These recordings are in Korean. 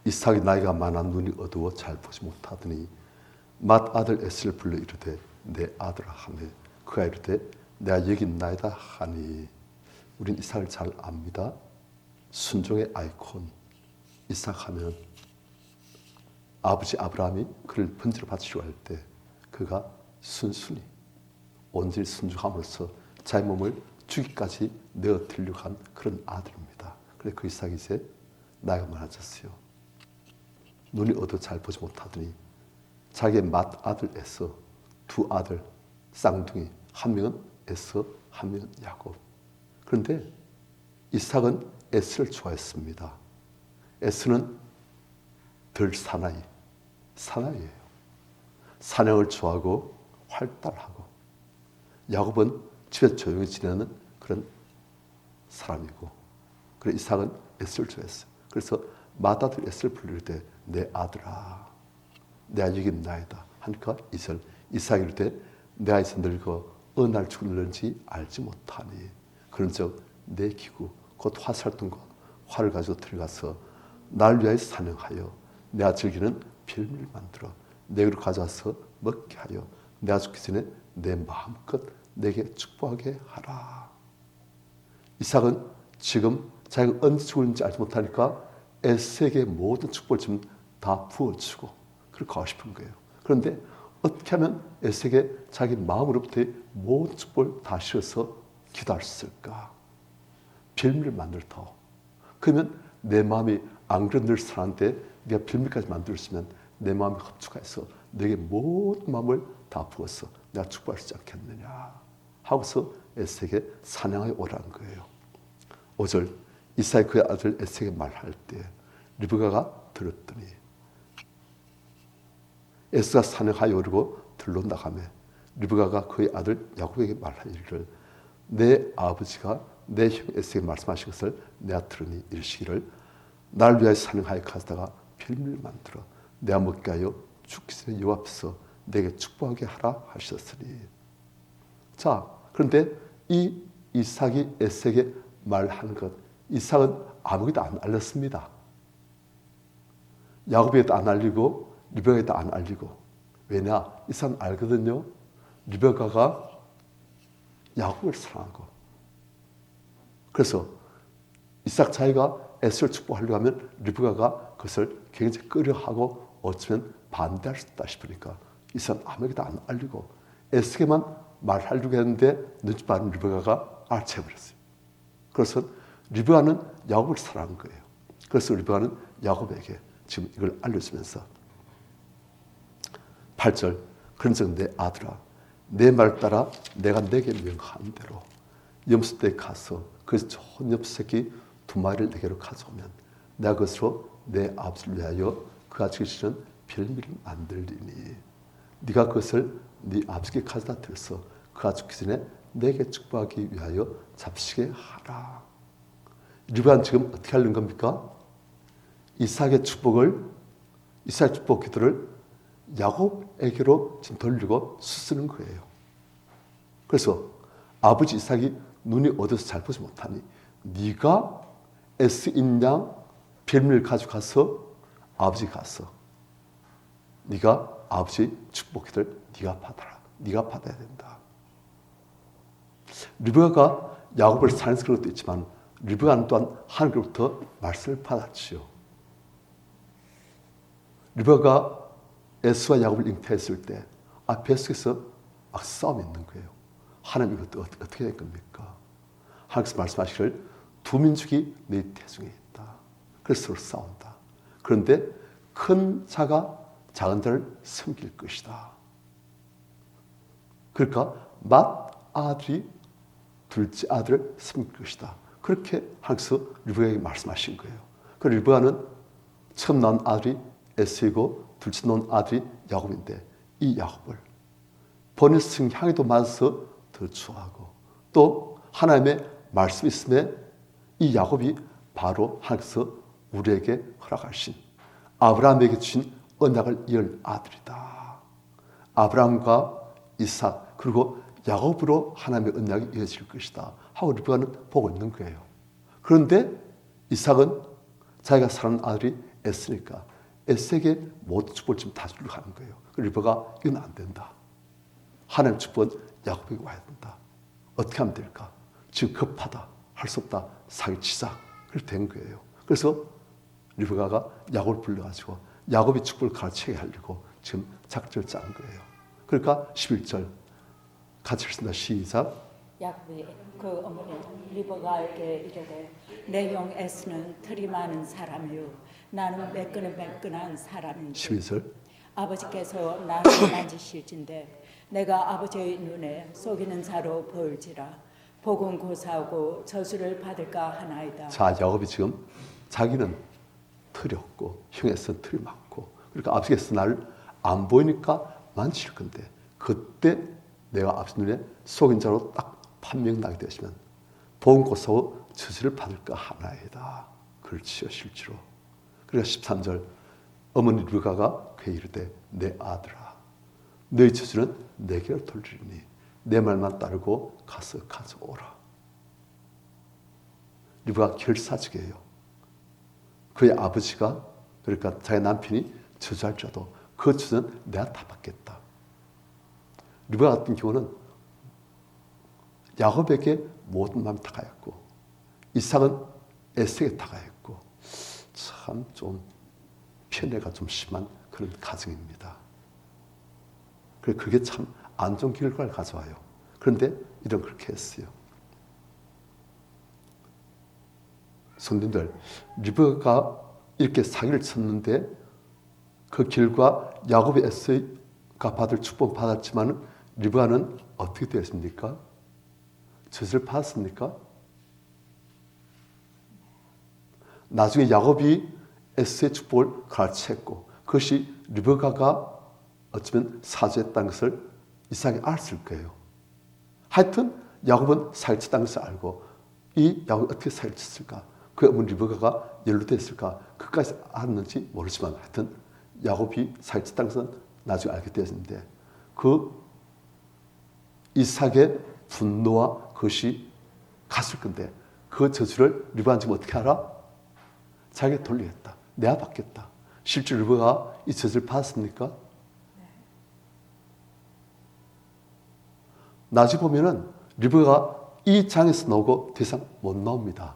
이삭이 나이가 많아 눈이 어두워 잘 보지 못하더니 맏아들 에스를 불러 이르되 내 아들아 하매 그가 이르되 내가 여기 있나이다 하니. 우린 이삭을 잘 압니다. 순종의 아이콘. 이삭 하면 아버지 아브라함이 그를 번제로 바치려고 할 때 그가 순순히 온전히 순종함으로써 자기 몸을 죽이까지 내어드리려고 한 그런 아들입니다. 그래서 그 이삭이 이제 나이가 많아졌어요. 눈이 어두워 잘 보지 못하더니 자기의 맏아들 에서 두 아들 쌍둥이, 한 명은 에서 한 명은 야곱. 그런데 이삭은 에스를 좋아했습니다. 에스는 덜 사나이예요. 사냥을 좋아하고 활달하고, 야곱은 집에 조용히 지내는 그런 사람이고, 그래서 이삭은 에스를 좋아했어요. 그래서 맏아들 에스를 부를 때 내 아들아 내가 여기 있나이다 하니까 이삭이 이를 때 내가 이제 늙어 어느 날 죽을는지 알지 못하니 그런즉 내 기구 곧 화살등과 활을 가지고 들어가서 날 위하여 사냥하여 내가 즐기는 별미를 만들어 내게로 가져와서 먹게 하여 내가 죽기 전에 내 마음껏 내게 축복하게 하라. 이삭은 지금 자기가 언제 죽을지 알지 못하니까 에스에게 모든 축복을 지금 다 부어주고 그렇게 하고 싶은 거예요. 그런데 어떻게 하면 에스에게 자기 마음으로부터의 모든 축복을 다 실어서 기도할 수 있을까? 별미를 만들다오. 그러면 내 마음이 안 그런 늘 사랑한데 네가 별미까지 만들었으면 내 마음이 흡축해서 내게 모든 마음을 다 부어서 내가 축복할 수 있지 않겠느냐 하고서 에스에게 사냥하여 오라는 거예요. 5절 이삭이 그의 아들 에스에게 말할 때 리브가가 들었더니 에스가 사냥하여 오르고 들로 나가매 리브가가 그의 아들 야곱에게 말하기를 내 아버지가 내 형 에스에게 말씀하신 것을 내가 들으니 이르시기를 날 위하여 사냥하여 가져다가 별미를 만들어 내가 먹게 하여 죽기 전에 여호와 앞에서 내게 축복하게 하라 하셨으니. 자, 그런데 이 이삭이 에스에게 말하는 것, 이삭은 아무에게도 안 알렸습니다. 야곱에게도 안 알리고 리베가에도 안 알리고. 왜냐? 이삭은 알거든요. 리베가가 야곱을 사랑하고. 그래서 이삭 자기가 에스를 축복하려고 하면 리베가가 그것을 굉장히 꺼려하고 어쩌면 반대할 수 있다 싶으니까 이삭은 아무에게도 안 알리고 에스에게만 말하려고 했는데 눈치 빠른 리베가가 알아채버렸어요. 그래서 리베가는 야곱을 사랑한 거예요. 그래서 리베가는 야곱에게 지금 이걸 알려주면서 8절 그런즉 내 아들아 내 말 따라 내가 내게 명한 대로 염소떼에 가서 그 좋은 염소새끼 2마리를 내게로 가져오면 내가 그것으로 내 아버지를 위하여 그가 지으시는 별미를 만들리니 네가 그것을 네 아버지께 가져다 드려서 그가 죽기 전에 내게 축복하기 위하여 잡수게 하라. 리브가는 지금 어떻게 하려는 겁니까? 이삭의 축복 기도를 야곱에게로 지금 돌리고 수쓰는 거예요. 그래서 아버지 이삭이 눈이 어두워서 잘 보지 못하니 네가 에스인 양 별미를 가져가서 아버지 가서 네가 아버지 축복 기도를 네가 받아라. 네가 받아야 된다. 리브가가 야곱을 사랑해서 그런 것도 있지만 리브가는 또한 하나님으로부터 말씀을 받았지요. 리브가가 에스와 야곱을 잉태했을 때 뱃속에서 막 싸움이 있는 거예요. 하나님 이것도 어떻게 될 겁니까? 하나님께서 말씀하시기를 두 민족이 네 태중에 있다. 그래서 서로 싸운다. 그런데 큰 자가 작은 자를 섬길 것이다. 그러니까 맏아들이 둘째 아들을 섬길 것이다. 그렇게 하나님께서 리브가에게 말씀하신 거예요. 그 리브가는 처음 낳은 아들이 에스이고 둘째 낳은 아들이 야곱인데 이 야곱을 본의 성향에도 맞아서 더 좋아하고 또 하나님의 말씀이 있음에 이 야곱이 바로 하나님께서 우리에게 허락하신 아브라함에게 주신 언약을 이을 아들이다. 아브라함과 이삭 그리고 야곱으로 하나님의 언약이 이어질 것이다 하고 리브가는 보고 있는 거예요. 그런데 이삭은 자기가 사랑하는 아들이 애쓰니까 에스에게 모든 축복을 지금 다 주려고 하는 거예요. 리브가 이건 안 된다. 하나님 축복은 야곱에게 와야 된다. 어떻게 하면 될까? 지금 급하다. 할 수 없다. 사기치자. 그렇게 된 거예요. 그래서 리브가가 야곱을 불러가지고 야곱이 축복을 가르치게 하려고 지금 작전을 짠 거예요. 그러니까 11절 같이 읽습니다. 시작. 야곱이 그 어머니 리브가에게 이르되 내 형 에스는 틀이 많은 사람이요 나는 매끈한 사람인데 12절 아버지께서 나를 만지실진데 내가 아버지의 눈에 속이는 자로 보일지라 복은 고사하고 저주를 받을까 하나이다. 자, 야곱이 지금 자기는 틀이 없고 형의 에스는 틀이 많고 그러니까 아버지께서 나를 안 보이니까 만질 건데 그때 내가 아버지 눈에 속인 자로 딱 판명나게 되시면 복은 고사하고 저주를 받을까 하나이다. 그렇지요, 실제로. 그러니까 13절 어머니 르가가 그에게 이르되 내 아들아 너의 저주는 내게로 돌리리니 내 말만 따르고 가서 가져오라. 리브가 결사직이에요. 그의 아버지가 그러니까 자기 남편이 저주할지라도 그 저주는 내가 다 받겠다. 리브가 같은 경우는 야곱에게 모든 마음이 다가했고 이삭은 에스에게 다가했고 참 좀 편애가 좀 심한 그런 가정입니다. 그게 참 안 좋은 결과를 가져와요. 그런데 이런 그렇게 했어요. 성도님들, 리브가 이렇게 사기를 쳤는데 그 결과 야곱이 에스가 받을 축복 받았지만 리브가는 어떻게 되었습니까? 저주를 받았습니까? 나중에 야곱이 에스의 축복을 가르쳤고 그것이 리브가가 어쩌면 사주했다는 것을 이삭이 알았을 거예요. 하여튼 야곱은 사기쳤다는 것을 알고 이 야곱이 어떻게 사기쳤을까? 그 어머니 리브가가 연루됐을까? 그까지 알았는지 모르지만 하여튼 야곱이 사기쳤다는 것은 나중에 알게 되었는데 그 이삭의 분노와 그것이 갔을 건데 그 저주를 리브가는 지금 어떻게 알아? 자기가 돌리겠다. 내가 받겠다. 실제 리브가가 이 저주를 받았습니까? 나중에 보면은 리브가가 이 장에서 나오고 더 이상 못 나옵니다.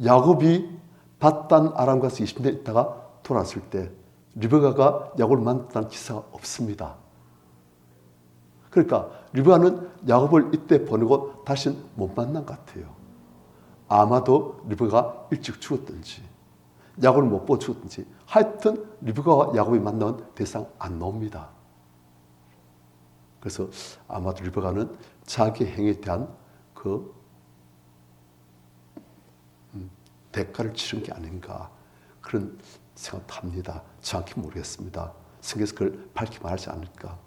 야곱이 바단 아람 가서 20년 있다가 돌아왔을 때 리브가가 야곱을 만났다는 기사가 없습니다. 그러니까 리브가는 야곱을 이때 보내고 다시는 못 만난 것 같아요. 아마도 리브가가 일찍 죽었든지 야곱을 못 보고 죽었든지 하여튼 리브가와 야곱이 만나면 더 이상 안 나옵니다. 그래서 아마도 리브가는 자기 행위에 대한 그 대가를 치른 게 아닌가 그런 생각도 합니다. 정확히 모르겠습니다. 성경에서 그걸 밝히 말하지 않을까.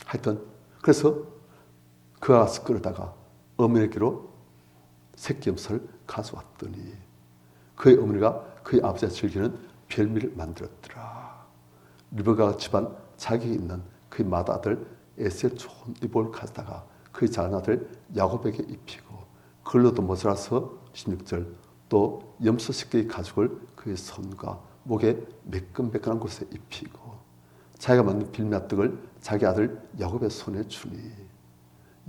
하여튼 그래서 그가 가서 끌어다가 어머니에게로 새끼 염소를 가져왔더니 그의 어머니가 그의 아버지가 즐기는 별미를 만들었더라. 리브가가 집안 자기에 있는 그의 맏아들 에스의 좋은 이복을 가져다가 그의 작은 아들 야곱에게 입히고 그걸로도 모자라서 16절 또 염소 새끼의 가죽을 그의 손과 목에 매끈매끈한 곳에 입히고 자기가 만든 빌미앗떡을 자기 아들 야곱의 손에 주니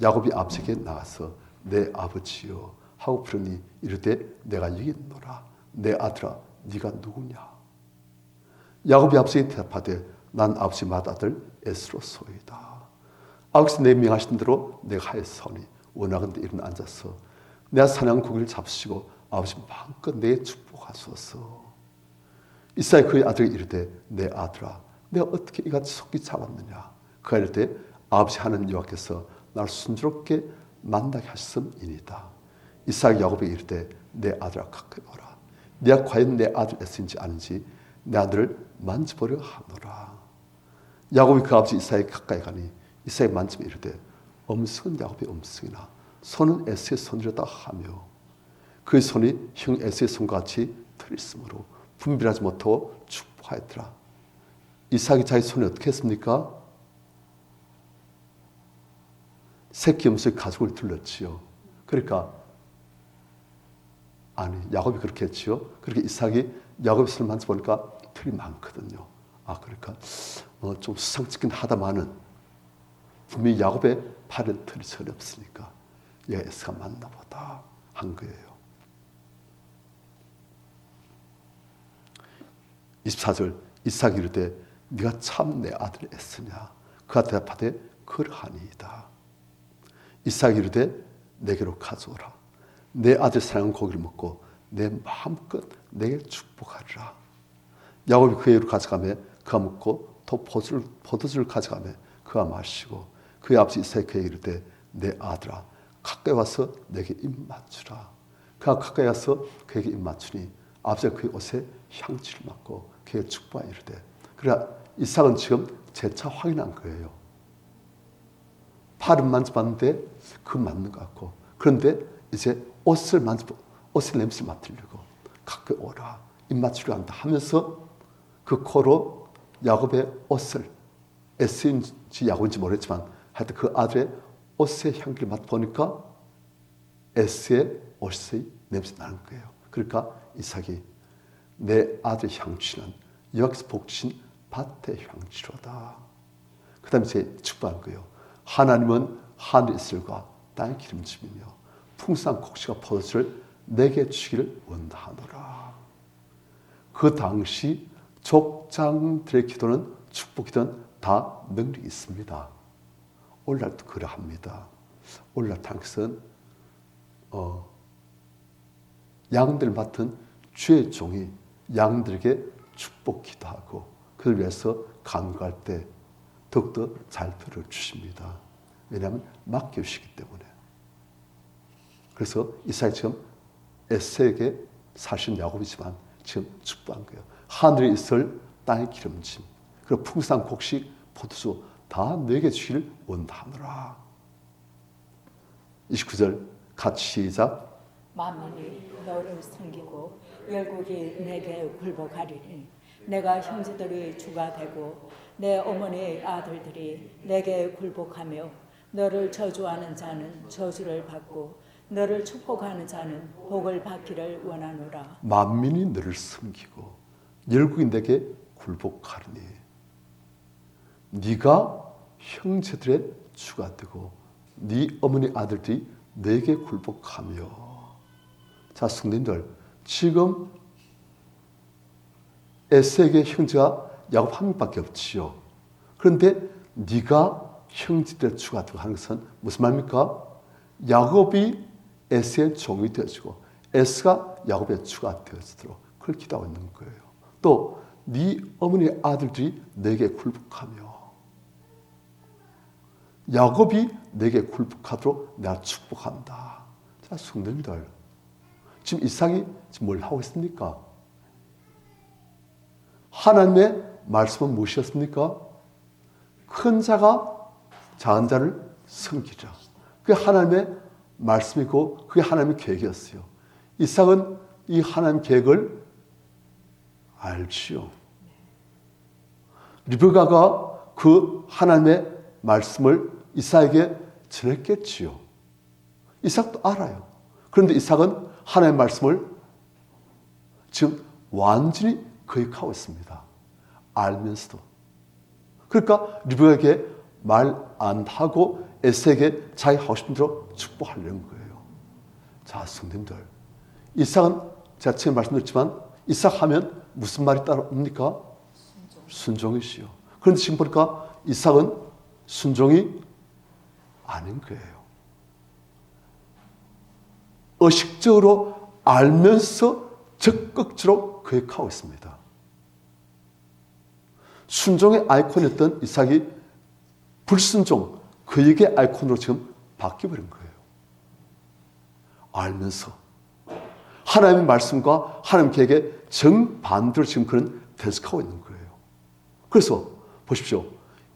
야곱이 아버지에게 나가서 내 아버지여 하고 부르니 이르되 내가 여기 있노라. 내 아들아 네가 누구냐? 야곱이 아버지에게 대답하되 난 아버지 맏아들 에스로소이다. 아버지 내 명하신 대로 내가 하였사오니 원하건대 일어나 앉아서 내가 사냥 고기를 잡수시고 아버지 마음껏 내게 축복하소서. 이삭이 그의 아들에게 이르되 내 아들아 내가 어떻게 이같이 속기 잡았느냐? 그가 이르되 아버지 하나님 여호와께서 나를 순조롭게 만나게 하셨음이니이다. 이삭이 야곱에게 이르되 내 아들아 가까이 오라. 네가 과연 내 아들 에스인지 아닌지 내 아들을 만져보려 하노라. 야곱이 그 아버지 이삭에게 가까이 가니 이삭이 만지며 이르되 엄승은 야곱의 엄승이나 손은 에스의 손이라다 하며 그의 손이 형 에스의 손과 같이 틀 있으므로 분별하지 못하고 축복하였더라. 이삭이 자기 손에 어떻게 했습니까? 새끼 염소의 가죽을 둘렀지요. 그러니까 아니 야곱이 그렇게 했지요. 그렇게 이삭이 야곱의 손을 만져보니까 털이 많거든요. 그러니까 좀 수상쩍긴 하다마는 분명히 야곱의 팔은 털이 전혀 없으니까 얘가 에서가 맞나 보다 한 거예요. 24절 이삭이 이르되 네가 참 내 아들 에서냐? 그가 대답하되 그러하니이다. 이삭이 이르되 내게로 가져오라. 내 아들 사랑한 고기를 먹고 내 마음껏 내게 축복하리라. 야곱이 그에게로 가져가며 그가 먹고 또 포도주를 가져가며 그가 마시고 그의 아버지 이삭이 그에게 이르되 내 아들아 가까이 와서 내게 입 맞추라. 그가 가까이 와서 그에게 입 맞추니 아버지가 그의 옷에 향취를 맡고 그에게 축복하여 이르되. 그러나 이삭은 지금 재차 확인한 거예요. 팔은 만져봤는데 그 맞는 것 같고, 그런데 이제 옷의 냄새를 맡으려고 가까이 오라 입 맞추려 한다 하면서 그 코로 야곱의 옷을, 에스인지 야곱인지 모르겠지만 하여튼 그 아들의 옷의 향기를 맡아보니까 에스의 옷의 냄새 나는 거예요. 그러니까 이삭이 내 아들 향취는 여기서 복주신 밭의 향취로다. 그 다음에 이제 축복한 거예요. 하나님은 하늘의 이슬과 땅의 기름짐이며 풍성한 곡식과 포도주를 내게 주기를 원하노라. 그 당시 족장들의 기도는 축복이든 다 능력이 있습니다. 오늘날도 그러합니다. 오늘날 당선 양들 맡은 주의 종이 양들에게 축복 기도하고 그를 위해서 간구할 때 더욱더 잘 들어주십니다. 왜냐하면 맡겨주시기 때문에. 그래서 이삭이 지금 에서에게 사실 야곱이지만 지금 축복한 거예요. 하늘의 이슬, 땅의 기름짐, 그리고 풍성한 곡식, 포도주 다 내게 주기를 원하노라. 29절 같이 시작. 만민이 너를 섬기고 열국이 내게 굴복하리니 내가 형제들의 주가 되고 내 어머니의 아들들이 내게 굴복하며 너를 저주하는 자는 저주를 받고 너를 축복하는 자는 복을 받기를 원하노라. 만민이 너를 섬기고 열국이 내게 굴복하리니 네가 형제들의 주가 되고 네 어머니 아들들이 내게 굴복하며. 자, 성도님들, 지금 에서에게 형제가 야곱 한 명밖에 없지요. 그런데 네가 형제들의 주가 되고 하는 것은 무슨 말입니까? 야곱이 에서의 종이 되어지고 에서가 야곱의 주가 되어지도록 그걸 기도하고 있는 거예요. 또 네 어머니 아들들이 내게 굴복하며 야곱이 내게 굴복하도록 내가 축복한다. 자, 성도님들, 지금 이삭이 지금 뭘 하고 있습니까? 하나님의 말씀은 무엇이었습니까? 큰 자가 작은 자를 섬기자. 그게 하나님의 말씀이고 그게 하나님의 계획이었어요. 이삭은 이 하나님 계획을 알지요. 리브가가 그 하나님의 말씀을 이삭에게 전했겠지요. 이삭도 알아요. 그런데 이삭은 하나님의 말씀을 지금 완전히 거역하고 있습니다. 알면서도. 그러니까 리브가에게 말 안 하고 에서에게 자기 하고 싶은 대로 축복하려는 거예요. 자, 성도님들, 이삭은 제가 처음에 말씀드렸지만 이삭 하면 무슨 말이 따라옵니까? 순종이시요. 그런데 지금 보니까 이삭은 순종이 아닌 거예요. 의식적으로 알면서 적극적으로 거역하고 있습니다. 순종의 아이콘이었던 이삭이 불순종, 거역의 아이콘으로 지금 바뀌어버린 거예요. 알면서 하나님의 말씀과 하나님 계획에 정반대로 지금 그는 대적하고 있는 거예요. 그래서 보십시오.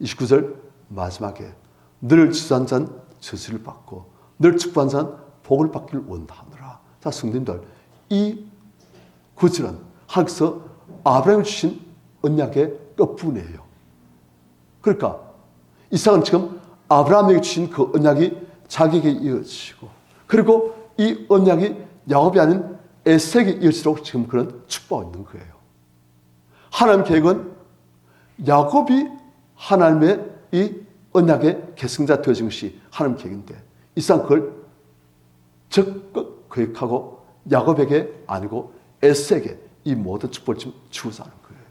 29절 마지막에 너를 지도한 자는 저주를 받고 너를 축복한 자는 복을 받기를 원하노라. 자, 성도님들, 이 구절은 하나님께서 아브라함을 주신 언약의 끝부분이에요. 그러니까 이삭은 지금 아브라함에게 주신 그 언약이 자기에게 이어지고, 그리고 이 언약이 야곱이 아닌 에서에게 이어지도록 지금 그런 축복하고 있는 거예요. 하나님 계획은 야곱이 하나님의 이 언약의 계승자 되어진 것이 하나님 계획인데 이상 그걸 적극 계획하고 야곱에게 아니고 에서에게 이 모든 축복을 지금 주고자 하는 거예요.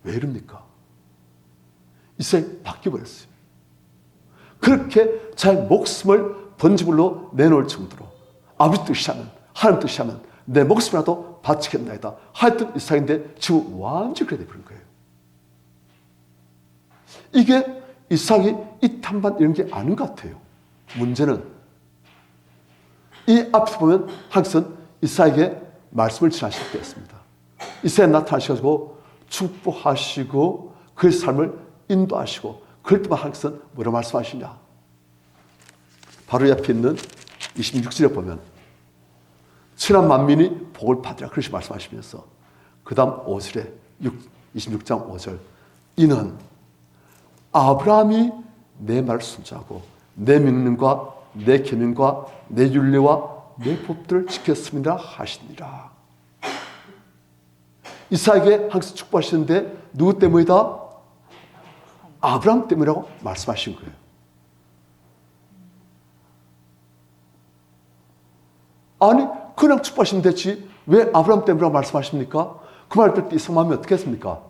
왜 이럽니까? 이삭이 바뀌어버렸어요. 그렇게 자기 목숨을 번지불로 내놓을 정도로 아버지 뜻이 하면 하나님 뜻이 하면 내 목숨이라도 바치겠나이다 하였던 이삭인데 지금 완전히 그래 돼버린 거예요. 이게 이삭이 이탄반 이런 게 아닌 것 같아요. 문제는 이 앞에 보면 하나님은 이삭에게 말씀을 전하실 때였습니다. 이삭에 나타나셔가지고 축복하시고 그의 삶을 인도하시고 그럴 때만 하나님은 뭐라 말씀하시냐. 바로 옆에 있는 26절에 보면 천하 만민이 복을 받으라 그렇게 말씀하시면서 그 다음 5절에 26장 5절 이는 아브라함이 내 말을 순종하고 내 명령과 내 계명과 내 율례와 내 법들을 지켰습니다 하시니라. 이삭에게 항상 축복하시는데 누구 때문이다? 아브라함 때문이라고 말씀하신 거예요. 아니 그냥 축복하시면 되지 왜 아브라함 때문이라고 말씀하십니까? 그 말 들을 때 이삭 마음이 어떻게 했습니까?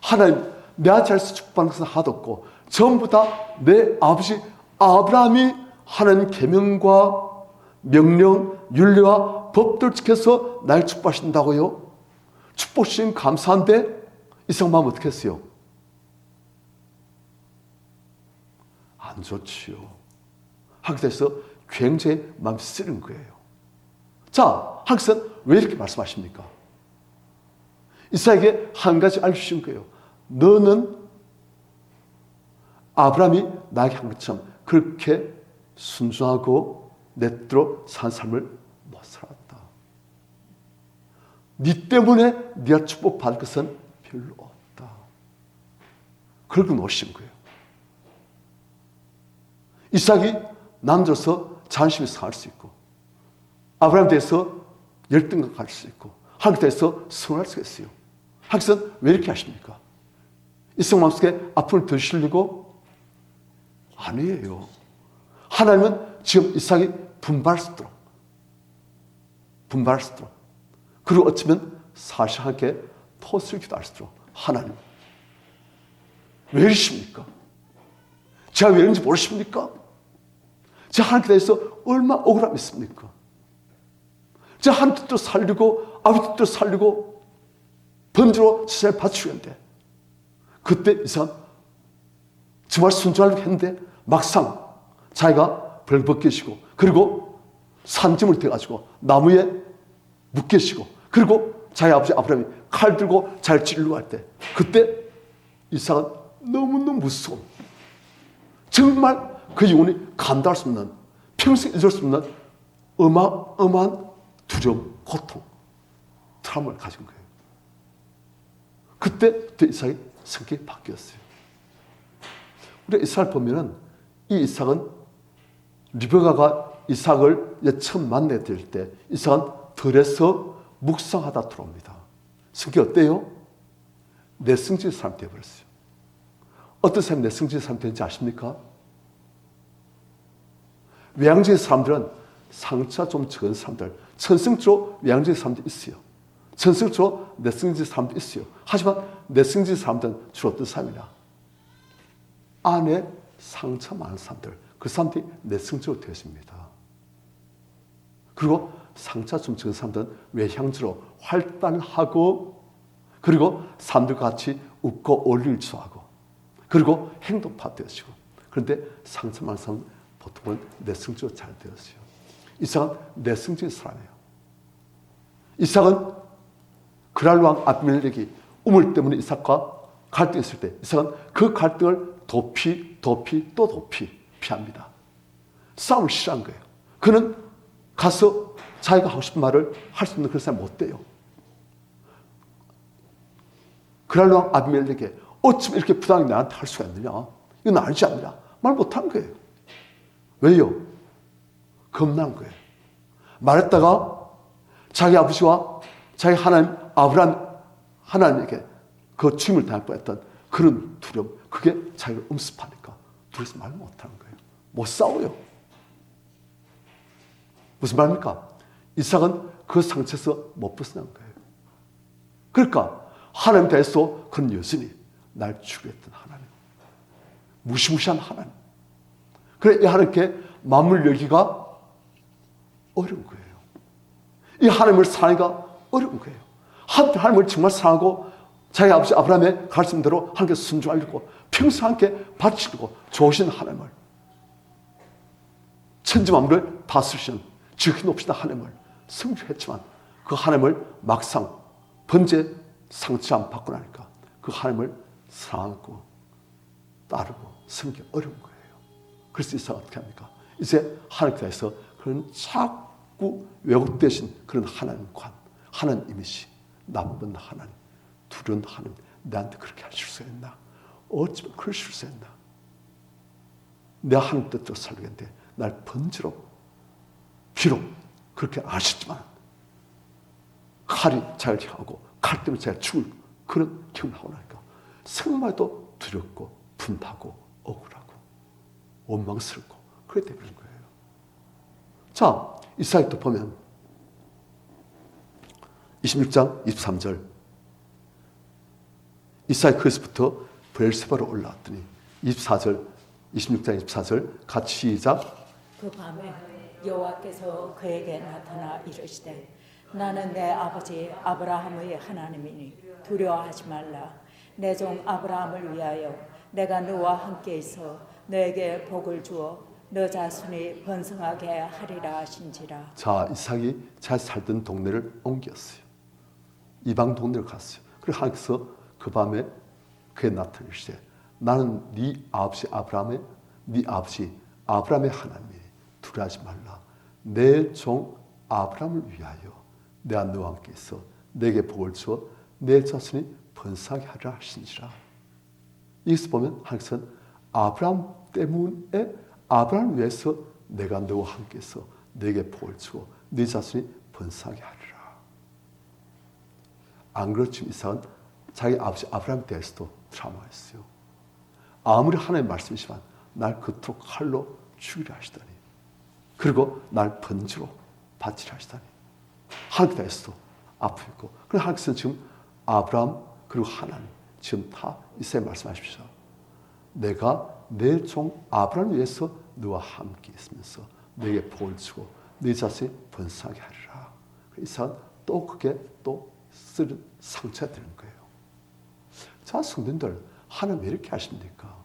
하나님 내 아들에서 축복하는 것은 하나도 없고 전부 다 내 아버지 아브라함이 하나님 계명과 명령, 율례와 법들을 지켜서 날 축복하신다고요? 축복 주신 감사한데 이삭 마음 어떻게 했어요? 안 좋지요. 하게 돼서 굉장히 마음이 쓰는 거예요. 자, 하나님은 왜 이렇게 말씀하십니까? 이삭에게 한 가지 알려주신 거예요. 너는 아브라함이 나에게 한 것처럼 그렇게 순종하고 내 뜻대로 산 삶을 못 살았다. 네 때문에 네가 축복받을 것은 별로 없다. 그러고 놓으신 거예요. 이삭이 남자로서 자존심이 상할 수 있고 아브라함에 대해서 열등감 가질 수 있고 하나님에 대해서 서운할 수가 있어요. 하나님은 왜 이렇게 하십니까? 이삭 마음속에 아픔을 더 실리고 아니에요. 하나님은 지금 이삭이 분발할 수 있도록 그리고 어쩌면 사실하게 토스를 기도할 수 있도록 하나님 왜 이러십니까? 제가 왜 이런지 모르십니까? 제가 하나님께 대해서 얼마나 억울함이 있습니까? 제가 하나님 뜻대로 살리고 아버지 뜻대로 살리고 번지로 제자를 바치는데 그때 이삭 정말 순종하려고 했는데 막상 자기가 벌벗기시고 그리고 산짐을 대가지고 나무에 묶이시고 그리고 자기 아버지 아브라함이 칼 들고 잘 찌르려고 할 때 그때 이삭은 너무너무 무서운 정말 그 영혼이 감당할 수 없는 평생 잊을 수 없는 어마어마한 두려움, 고통, 트라우마를 가진 거예요. 그때 이삭의 성격이 바뀌었어요. 우리가 이삭을 보면은 이 이삭은 리베카가 이삭을 처음 만나게 될 때 이삭은 들에서 묵상하다 들어옵니다. 성격이 어때요? 내성적인 사람이 되어버렸어요. 어떤 사람이 내성적인 사람이 되는지 아십니까? 외향적인 사람들은 상처가 좀 적은 사람들, 천성적으로 외향적인 사람들이 있어요. 천성적으로 내성적인 사람도 있어요. 하지만 내성적인 사람들은 주로 어떤 사람이냐? 안에 상처 많은 사람들, 그 사람들이 내성적으로 되어집니다. 그리고 상처 좀 적은 사람들은 외향적으로 활달하고 그리고 사람들과 같이 웃고 어울릴 줄 아고 그리고 행동파 되어지고 그런데 상처 많은 사람은 보통은 내성적으로 잘 되었어요. 이삭은 내성적인 사람이에요. 이삭은 그랄 왕 아비멜렉이 우물 때문에 이삭과 갈등했을 때 이삭은 그 갈등을 도피 피합니다. 싸움을 싫어한 거예요. 그는 가서 자기가 하고 싶은 말을 할 수 있는 그런 사람이 못 돼요. 그랄 왕 아비멜렉에게 어쩜 이렇게 부당하게 나한테 할 수가 있느냐? 이건 알지 않느냐? 말 못한 거예요. 왜요? 겁난 거예요. 말했다가 자기 아버지와 자기 하나님 아브라함 하나님에게 그 죽임을 당할 뻔했던 그런 두려움, 그게 자기가 엄습하니까 두려워서 말 못하는 거예요. 못 싸워요. 무슨 말입니까? 이삭은 그 상처에서 못 벗어난 거예요. 그러니까 하나님 대해서 그런 여전히 날 죽였던 하나님, 무시무시한 하나님. 그래 이 하나님께 마음을 열기가 어려운 거예요. 이 하나님을 사랑하기가 어려운 거예요. 하나님을 정말 사랑하고 자기 아버지 아브라함의 가르침대로 하나님께 순종하려고 평생 함께 바치려고 좋으신 하나님을, 천지만물을 다스리시는 지극히 높으신 하나님을 성취했지만 그 하나님을 막상 번제 상처 안 받고 나니까 그 하나님을 사랑하고 따르고 섬기기 어려운 거예요. 그래서 이삭은 어떻게 합니까? 이제 하나님께서 그런 자꾸 왜곡되신 그런 하나님관, 하나님 이미지, 나쁜 하나님, 두려운 하나님, 나한테 그렇게 하실 수 있나? 어쩌면 그러실 수 있나? 내가 하나님 뜻대로 살겠는데 날 번지로 비록 그렇게 아시지만 칼이 잘 향하고 칼 때문에 제가 죽을 그런 경험을 하고 나니까 생각만해도 두렵고 분하고 억울하고 원망스럽고 그렇게 되버린 거예요. 자, 이사야 또 보면 26장 23절 이사야 거기서부터 브엘세바로 올라왔더니 24절 26장 24절 같이 시작. 그 밤에 여호와께서 그에게 나타나 이르시되 나는 내 아버지 아브라함의 하나님이니 두려워하지 말라. 내 종 아브라함을 위하여 내가 너와 함께 있어 너에게 복을 주어 너 자손이 번성하게 하리라 하신지라. 자, 이삭이 잘 살던 동네를 옮겼어요. 이방 동네를 갔어요. 그리고 하나님께서 그 밤에 그에 나타나시되 나는 네 아버지 아브라함의 하나님이니 두려워하지 말라. 내 종 아브라함을 위하여 내가 너와 함께 있어 내게 복을 주어 내 자손이 번성하게 하리라 하신지라. 여기서 보면 하나님께서는 아브라함 때문에 아브라함을 위해서 내가 너와 함께 있어 내게 복을 주어 네 자손이 번성하게 하리라. 안 그렇지만 이삭은 자기 아버지 아브라함에 대해서도 트라우마했어요. 아무리 하나님의 말씀이지만 날 그토록 칼로 죽이려 하시다니, 그리고 날 번지로 바치려 하시다니 하나님에 대해서도 아프고, 그래서 하나님께서는 지금 아브라함 그리고 하나님 지금 다 이삭에 말씀하십시오. 내가 내 종 아브라함을 위해서 너와 함께 있으면서 너에게 복을 주고 네 자손이 번성하게 하리라. 이삭은 또 그게 또 쓰는 상처가 되는 거예요. 자, 성도님들, 하나님 왜 이렇게 하십니까?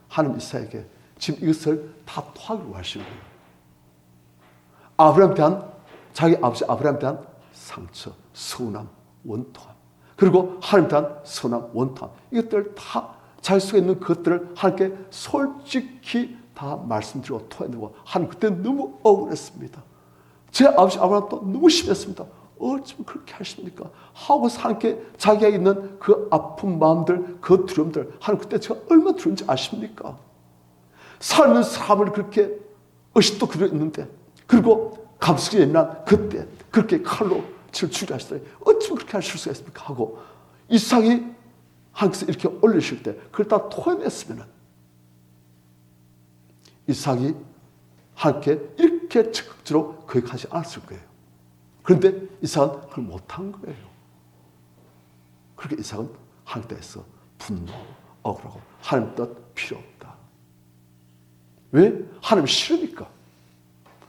하나님 이삭에게 지금 이것을 다 토하기로 하시는 거예요. 아브라함에 대한, 자기 아버지 아브라함에 대한 상처, 서운함, 원통함, 그리고 하나님에 대한 서운함, 원통함, 이것들 다 자기 속에 있는 것들을 하나님께 솔직히 다 말씀드리고 토해내고, 하나님 그때 너무 억울했습니다. 제 아버지 아브라함도 너무 심했습니다. 어쩜 그렇게 하십니까? 하고 하나님께 자기가 있는 그 아픈 마음들, 그 두려움들, 하나님 그때 제가 얼마나 두려운지 아십니까? 살면 사람을 그렇게 의식도 그려 있는데, 그리고 감성이 예민한 그때 그렇게 칼로 저를 죽이려 하시더니 어쩜 그렇게 하실 수가 있습니까? 하고 이삭이 하나님께서 이렇게 올리실 때 그걸 다 토해냈으면 이삭이 하나님께 이렇게 적극적으로 거역하지 않았을 거예요. 그런데 이삭은 그걸 못한 거예요. 그렇게 이삭은 하나님 대해서 분노하고 억울하고 하나님 뜻 필요 없다. 왜? 하나님이 싫으니까,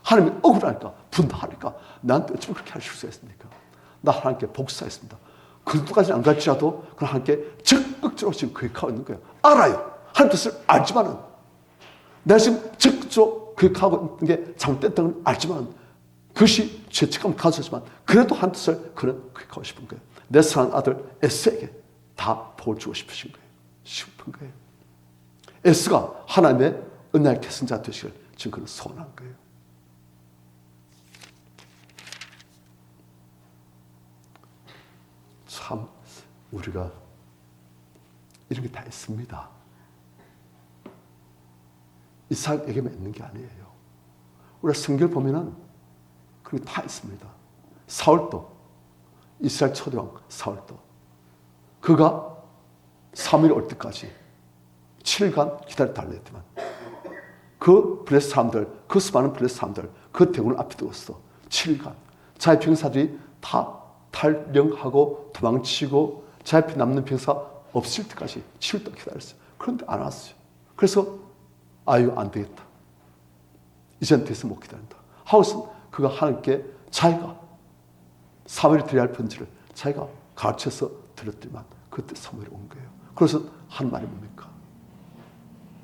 하나님이 억울하니까, 분노하니까 나한테 어쩜 그렇게 하실 수가 있습니까? 나 하나님께 복사했습니다. 그 정도까지는 안 갈지라도 그냥 하나님께 적극적으로 지금 거역하고 있는 거예요. 알아요. 하나님 뜻을 알지만은, 내가 지금 적극적으로 거역하고 있는 게 잘못됐다는 걸 알지만, 그것이 죄책감을 가졌지만 그래도 하나님 뜻을 그는 거역하고 싶은 거예요. 내 사랑하는 아들 에스에게 다 복을 주고 싶으신 거예요. 싶은 거예요. 에스가 하나님의 은혜의 계승자 되시길 지금 그는 소원한 거예요. 참 우리가 이런 게 다 있습니다. 이삭에게만 있는 게 아니에요. 우리가 성경을 보면은 그게 다 있습니다. 사울도 이스라엘 초대왕 사울도 그가 사무엘 올 때까지 7간 기다려 달랬지만 그 블레스 사람들, 그 수많은 블레스 사람들 그 대군을 앞에 두었어. 7간 자기 병사들이 다 탈령하고 도망치고 자기 앞에 남는 병사 없을 때까지 7일 동안 기다렸어요. 그런데 안 왔어요. 그래서 아유 안 되겠다. 이젠 더 이상 못 기다린다. 하고서 그가 하나님께 자기가 사무엘이 드려야 할 편지를 자기가 가르쳐서 드렸더니만 그때 사무엘이 온 거예요. 그래서 한 말이 뭡니까?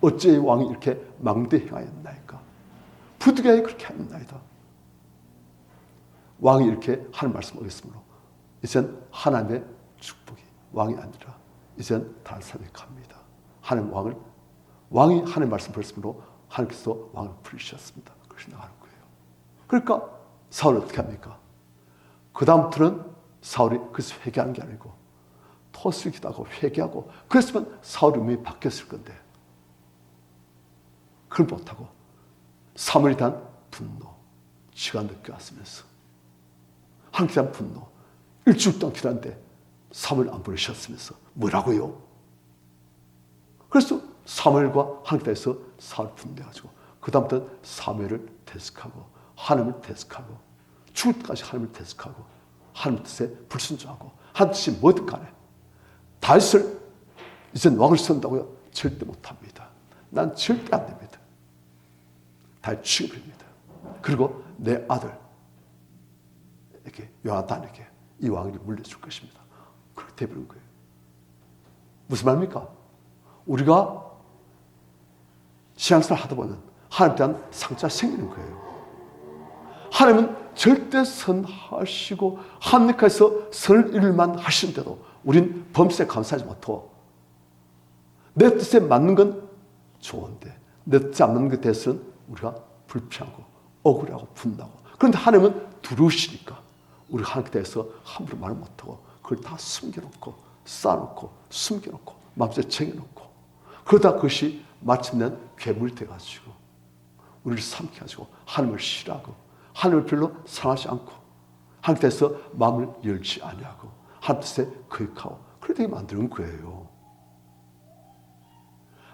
어째 왕이 이렇게 망대 행하였나이까? 부득이하게 그렇게 하였나이다. 왕이 이렇게 하는 말씀을 어겼으므로 이젠 하나님의 축복이 왕이 아니라 이젠 다른 사람이 갑니다. 하나님 왕이 하나님 말씀 들었으므로 하나님께서 왕을 부르셨습니다. 그렇게 나가는 거예요. 그러니까 사울이 어떻게 합니까? 그 다음부터는 사울이 그래서 회개하는 게 아니고 토스기도 하고 회개하고 그랬으면 사울의 운명이 바뀌었을 건데 그걸 못하고 사무엘에 대한 분노, 시간 늦게 왔으면서 하나님께 대한 분노, 일주일 동안 기다렸는데 사무엘 안 부르셨으면서 뭐라고요? 그래서 사무엘과 하나님께서 사울 분노해가지고 그 다음부터는 사무엘을 대적하고 하나님을 대적하고 죽을 때까지 하나님을 대적하고 하나님 뜻에 불순종하고 하나님 뜻이 뭐든 간에 다윗을 이젠 왕을 세운다고요? 절대 못합니다. 난 절대 안 됩니다. 다윗 죽여버립니다. 그리고 내 아들에게 요나단에게 이 왕위를 물려줄 것입니다. 그렇게 되버린 거예요. 무슨 말입니까? 우리가 신앙생활 하다 보면 하나님에 대한 상처가 생기는 거예요. 하나님은 절대 선하시고 하나님께서 선을 이룰만 하시는데도 우린 범죄에 감사하지 못하고 내 뜻에 맞는 건 좋은데 내 뜻에 안 맞는 것에 대해서는 우리가 불평하고 억울하고 분나고 그런데 하나님은 두려우시니까 우리가 하나님께 대해서 함부로 말을 못하고 그걸 다 숨겨놓고 쌓아놓고 숨겨놓고 마음속에 쟁여놓고 그러다 그것이 마침내 괴물이 돼가지고 우리를 삼켜가지고 하나님을 싫어하고 하나님을 별로 사랑하지 않고 하나님께 대해서 마음을 열지 아니하고 하나님 뜻에 거역하고 그렇게 만드는 거예요.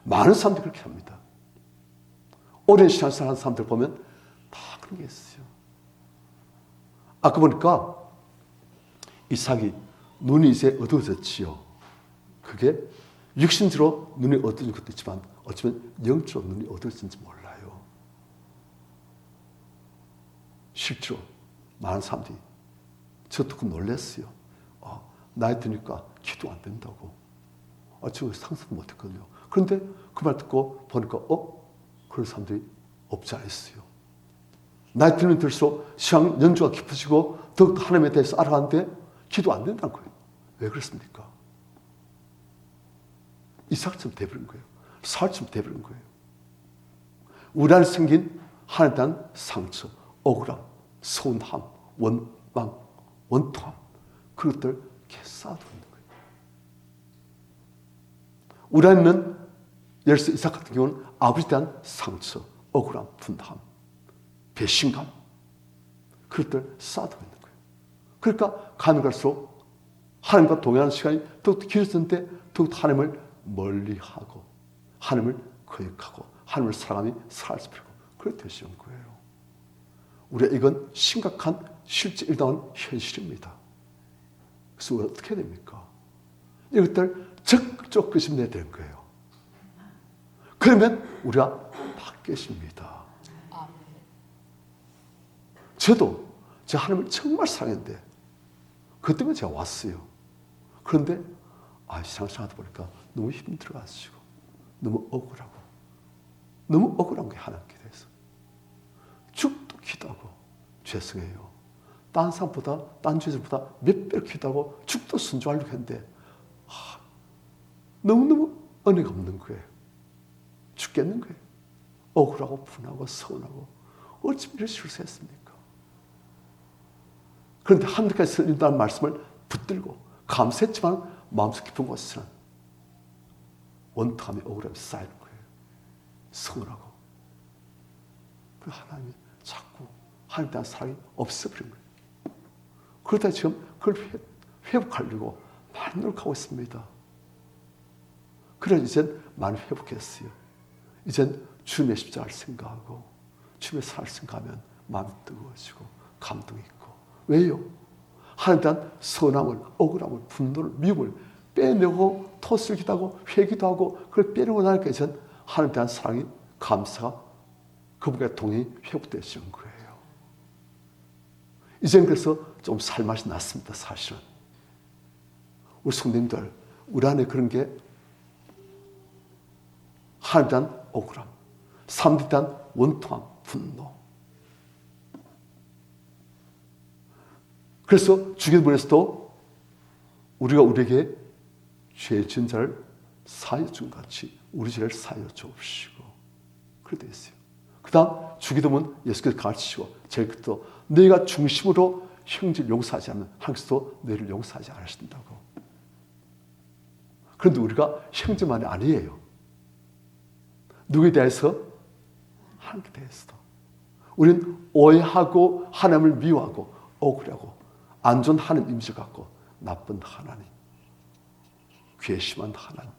많은 사람들이 그렇게 합니다. 오랜 신앙생활 하는 사람들 보면 다 그런 게 있어요. 아까 보니까 이삭이 눈이 이제 어두워졌지요. 그게 육신적으로 눈이 어두워진 것도 있지만 어쩌면 영적으로 눈이 어두워진지 몰라요. 실제로 많은 사람들이 저 듣고 놀랐어요. 나이 드니까 기도 안 된다고. 저 상상도 못했거든요. 그런데 그 말 듣고 보니까 그런 사람들이 없지 않았어요. 나이 들면 들수록 신앙 연주가 깊어지고 더욱더 하나님에 대해서 알아가는데 기도 안 된다는 거예요. 왜 그렇습니까? 이삭처럼 돼버린 거예요. 사울처럼 돼버린 거예요. 우리 안에 생긴 하나님에 대한 상처, 억울함, 서운함, 원망, 원통함 그것들 이렇게 쌓아두고 있는 거예요. 우리 안에 있는 예를 들어서 이삭 같은 경우는 아버지에 대한 상처, 억울함, 분함, 배신감 그것들 쌓아두고 있는 거예요. 그러니까 가면 갈수록 하나님과 동행하는 시간이 더욱더 길어졌는데 더욱더 하나님을 멀리하고 하나님을 거역하고 하나님을 사랑하니 살아갈 수 없고 그렇게 되시는 거예요. 우리가 이건 심각한 실제 일어나는 현실입니다. 그래서 우리가 어떻게 해야 됩니까? 이것들 적극적으로 끄집내야 되는 거예요. 그러면 우리가 바뀌어집니다. 저도 제 하나님을 정말 사랑했는데 그것 때문에 제가 왔어요. 그런데 신앙생활 하다 보니까 너무 힘들어가지고 너무 억울하고 너무 억울한 게 하나님께 대해서 죽도 기도하고 죄송해요. 딴 사람보다 딴 죄들보다 몇 배로 기도하고 죽도 순종하려고 했는데 너무너무 은혜가 없는 거예요. 죽겠는 거예요. 억울하고 분하고 서운하고 어찌 이런 실수 했습니까? 그런데 하나님께서 인도하는 말씀을 붙들고 감사했지만 마음속 깊은 곳에서는 원통함이 억울함이 쌓이는 거예요. 서운하고. 그 하나님이 자꾸 하나님에 대한 사랑이 없어버린 거예요. 그러다 지금 그걸 회복하려고 많이 노력하고 있습니다. 그래 이젠 많이 회복했어요. 이젠 주님의 십자가를 생각하고 주님의 사랑을 생각하면 마음이 뜨거워지고 감동이 있고. 왜요? 하나님에 대한 선함을, 억울함을, 분노를, 미움을 빼내고 토스를 기도하고 회기도 하고 그걸 빼내고 나니까 이젠 하나님에 대한 사랑이, 감사가 그분과의 동행이 회복되시는 거예요. 이젠 그래서 좀 살맛이 났습니다. 사실은 우리 성도님들, 우리 안에 그런 게 하나님에 대한 억울함, 사람들에 대한 원통함, 분노. 그래서 주기도문에서도 우리가 우리에게 죄 지은 자를 사하여 준 같이 우리 죄를 사하여 주옵시고, 그렇게 되어 있어요. 그 다음 주기도문 예수께서 가르치시고 제일 끝도 너희가 중심으로 형제를 용서하지 않으면 하나님께서도 너희를 용서하지 않으신다고. 그런데 우리가 형제만이 아니에요. 누구에 대해서? 하나님께 대해서도. 우리는 오해하고 하나님을 미워하고 억울하고 안 좋은 하나님 이미지를 갖고 나쁜 하나님, 괘씸한 하나님,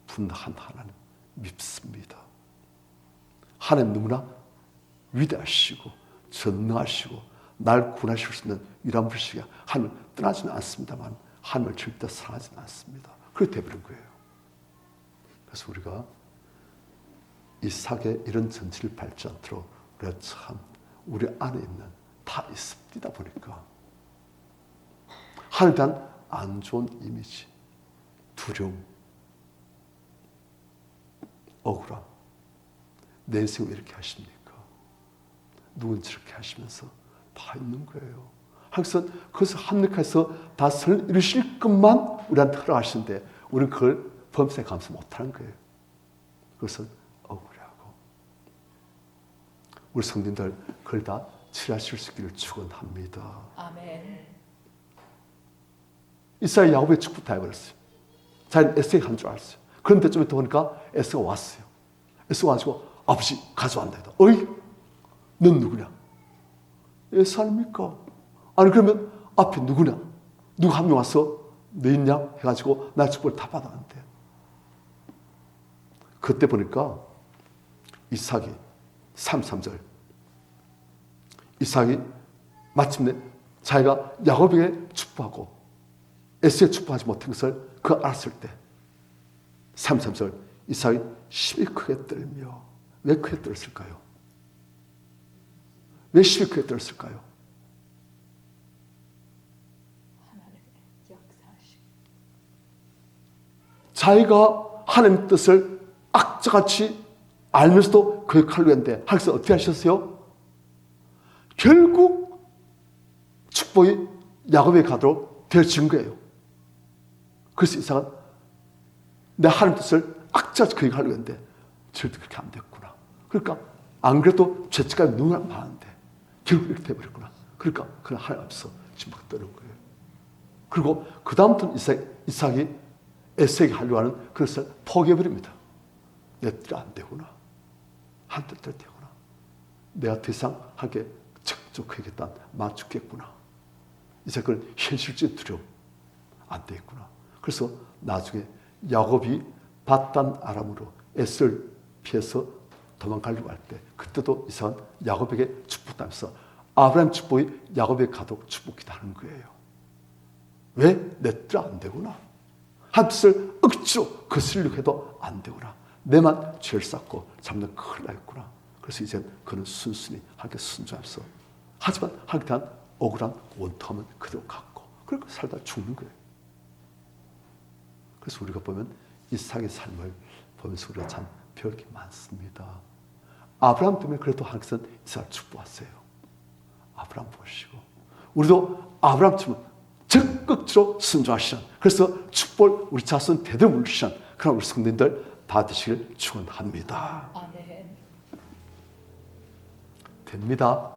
분노한 하나님 밉습니다. 하나님 너무나 위대하시고 전능하시고 날 구원하실 수 있는 유일한 분이시기에 하나님을 떠나지는 않습니다만 하나님을 절대 사랑하지는 않습니다. 그렇게 되어버린 거예요. 그래서 우리가 이삭의 이런 전치를 밟지 않도록 우리가 참 우리 안에 있는 다 있습니다 보니까 하나님에 대한 안 좋은 이미지, 두려움, 억울함, 내 인생 왜 이렇게 하십니까? 누군 저렇게 하시면서 다 있는 거예요. 하나님께서 그것을 합력해서 다 선을 이루실 것만 우리한테 허락하시는데 우리는 그걸 범사에 감수 못하는 거예요. 그것은 억울해하고. 우리 성도님들 그걸 다 치료하실 수 있기를 축원합니다. 아멘. 이삭이 야곱의 축복 다 해버렸어요. 자기는 에서가 한 줄 알았어요. 그런데 좀 이따 보니까 에서가 왔어요. 에서가 와가지고 아버지 가져왔다. 어이? 넌 누구냐? 에서 아닙니까? 아니 그러면 앞에 누구냐? 누구 한 명 와서 너 있냐? 해가지고 나 축복을 다 받았는데 그때 보니까 이삭이 33절 이삭이 마침내 자기가 야곱에게 축복하고 에서에 축복하지 못한 것을 그 알았을 때 33절 이삭이 심히 크게 떨며 왜 크게 떨었을까요? 왜 심히 크게 떨었을까요? 자기가 하나님의 뜻을 악자같이 알면서도 그 역할을 했는데 하나님께서 어떻게 하셨어요? 결국 축복이 야곱에게 가도록 되어진 거예요. 그래서 이삭은 내 하나님 뜻을 악자같이 그 역할을 했는데 절대 그렇게 안 됐구나. 그러니까 안 그래도 죄책감이 너무나 많은데 결국 이렇게 돼버렸구나. 그러니까 그냥 하나님 앞에서 진박 떠는 거예요. 그리고 그 다음부터는 이삭이 에서에게 하려고 하는 그것을 포기해버립니다. 내 뜻이 안 되구나. 한 뜻대로 되구나. 내가 더 이상 함께 적적하겠다. 맞추겠구나. 이제 그건 현실적인 두려움. 안 되겠구나. 그래서 나중에 야곱이 바단 아람으로 에서를 피해서 도망가려고 할 때 그때도 이삭은 야곱에게 축복하면서 아브라함 축복이 야곱에게 가도록 축복기도 하는 거예요. 왜? 내 뜻 안 되구나. 한 뜻을 억지로 거슬리려고 해도 안 되구나. 내만 죄를 쌓고 잡는 큰일 나겠구나. 그래서 이제 그는 순순히 하나님께 순종하면서 하지만 하나님께 대한 억울한 원통함은 그대로 갖고 그렇게 살다 죽는 거예요. 그래서 우리가 보면 이삭의 삶을 보면서 우리가 참 배울 게 많습니다. 아브라함 때문에 그래도 하나님께서는 이삭을 축복하세요. 아브라함 보시고 우리도 아브라함처럼 적극적으로 순종하시는 그래서 축복을 우리 자손 대대로 물리시는 그런 우리 성도님들 다 되시길 축원합니다. 아멘. 됩니다.